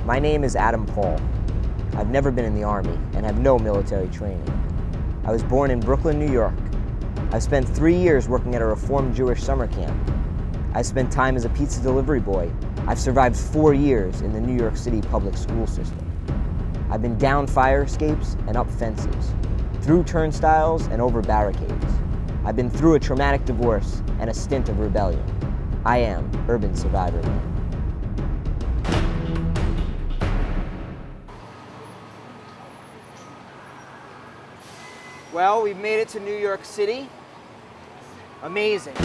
My name is Adam Paul. I've never been in the Army and have no military training. I was born in Brooklyn, New York. I've spent 3 years working at a Reformed Jewish summer camp. I spent time as a pizza delivery boy. I've survived 4 years in the New York City public school system. I've been down fire escapes and up fences, through turnstiles and over barricades. I've been through a traumatic divorce and a stint of rebellion. I am Urban Survivor Man. Well, we've made it to New York City. Amazing.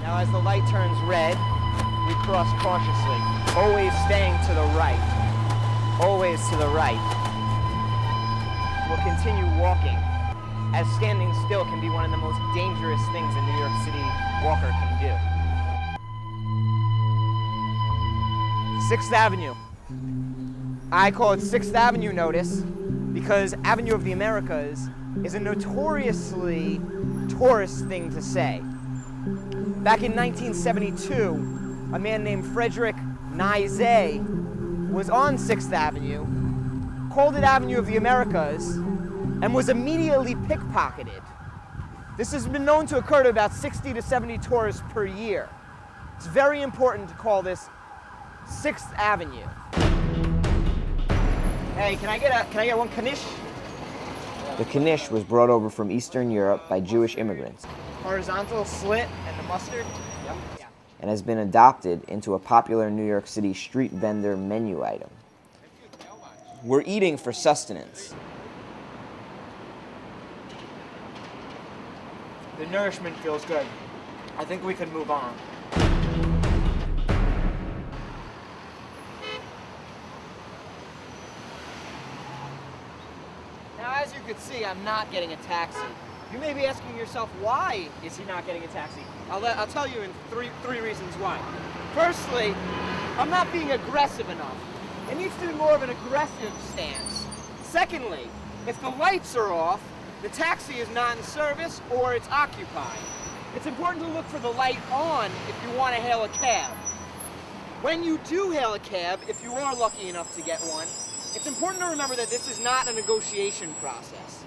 Now as the light turns red, we cross cautiously, always staying to the right. Always to the right. We'll continue walking, as standing still can be one of the most dangerous things a New York City walker can do. 6th Avenue. I call it 6th Avenue Notice because Avenue of the Americas is a notoriously tourist thing to say. Back in 1972, a man named Frederick Nize was on 6th Avenue, called it Avenue of the Americas, and was immediately pickpocketed. This has been known to occur to about 60 to 70 tourists per year. It's very important to call this 6th Avenue. Hey, can I get one knish? The knish was brought over from Eastern Europe by Jewish immigrants. Horizontal slit and the mustard? Yep. Yeah. And has been adopted into a popular New York City street vendor menu item. We're eating for sustenance. The nourishment feels good. I think we could move on. Now, as you can see, I'm not getting a taxi. You may be asking yourself, why is he not getting a taxi? I'll tell you in three reasons why. Firstly, I'm not being aggressive enough. It needs to be more of an aggressive stance. Secondly, if the lights are off, the taxi is not in service or it's occupied. It's important to look for the light on if you want to hail a cab. When you do hail a cab, if you are lucky enough to get one, it's important to remember that this is not a negotiation process.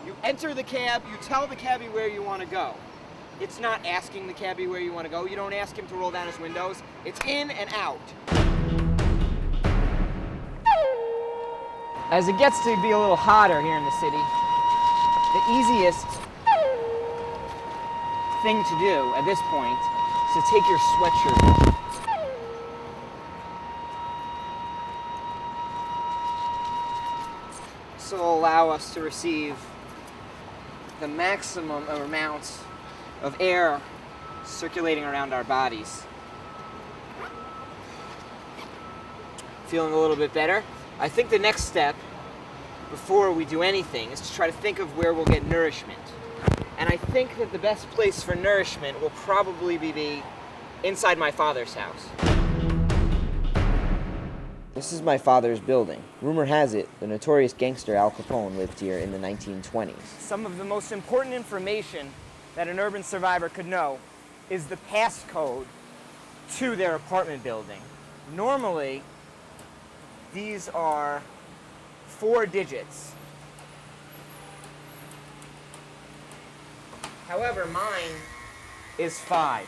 You enter the cab, you tell the cabbie where you want to go. It's not asking the cabbie where you want to go. You don't ask him to roll down his windows. It's in and out. As it gets to be a little hotter here in the city, the easiest thing to do at this point is to take your sweatshirt off. This will allow us to receive the maximum amount of air circulating around our bodies. Feeling a little bit better? I think the next step before we do anything is to try to think of where we'll get nourishment. And I think that the best place for nourishment will probably be inside my father's house. This is my father's building. Rumor has it, the notorious gangster Al Capone lived here in the 1920s. Some of the most important information that an urban survivor could know is the passcode to their apartment building. Normally, these are 4 digits. However, mine is 5.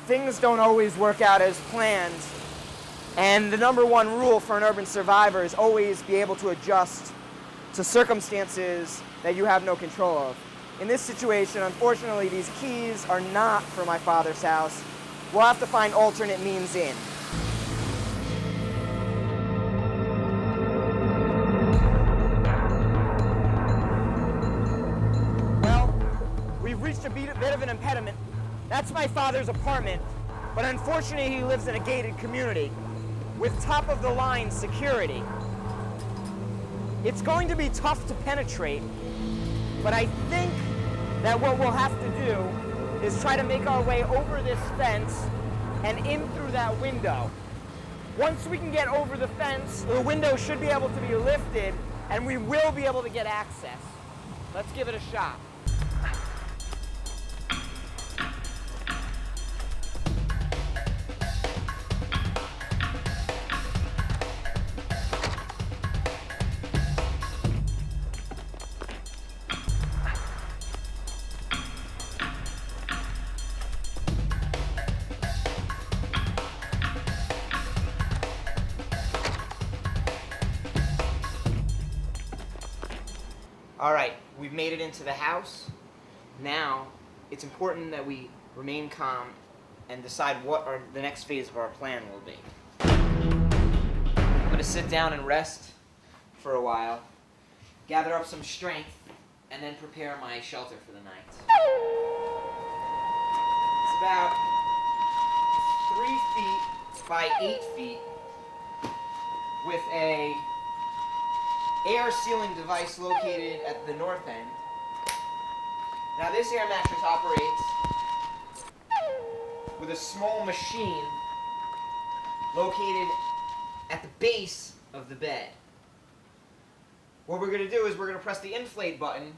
Things don't always work out as planned, and the number one rule for an urban survivor is always be able to adjust to circumstances that you have no control of. In this situation, unfortunately, these keys are not for my father's house. We'll have to find alternate means in. Well, we've reached a bit of an impediment. That's my father's apartment, but unfortunately he lives in a gated community with top-of-the-line security. It's going to be tough to penetrate, but I think that what we'll have to do is try to make our way over this fence and in through that window. Once we can get over the fence, the window should be able to be lifted and we will be able to get access. Let's give it a shot. All right, we've made it into the house. Now, it's important that we remain calm and decide what the next phase of our plan will be. I'm going to sit down and rest for a while, gather up some strength, and then prepare my shelter for the night. It's about 3 feet by 8 feet with a air sealing device located at the north end. Now this air mattress operates with a small machine located at the base of the bed. What we're going to do is we're going to press the inflate button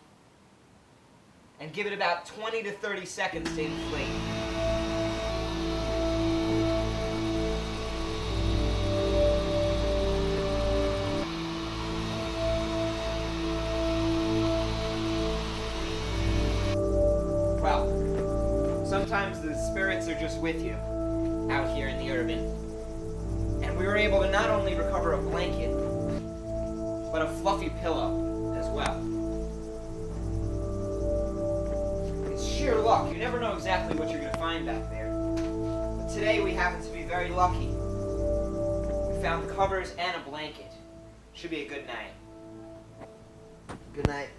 and give it about 20 to 30 seconds to inflate. Well, sometimes the spirits are just with you out here in the urban. And we were able to not only recover a blanket, but a fluffy pillow as well. It's sheer luck. You never know exactly what you're going to find back there. But today we happen to be very lucky. We found covers and a blanket. Should be a good night. Good night.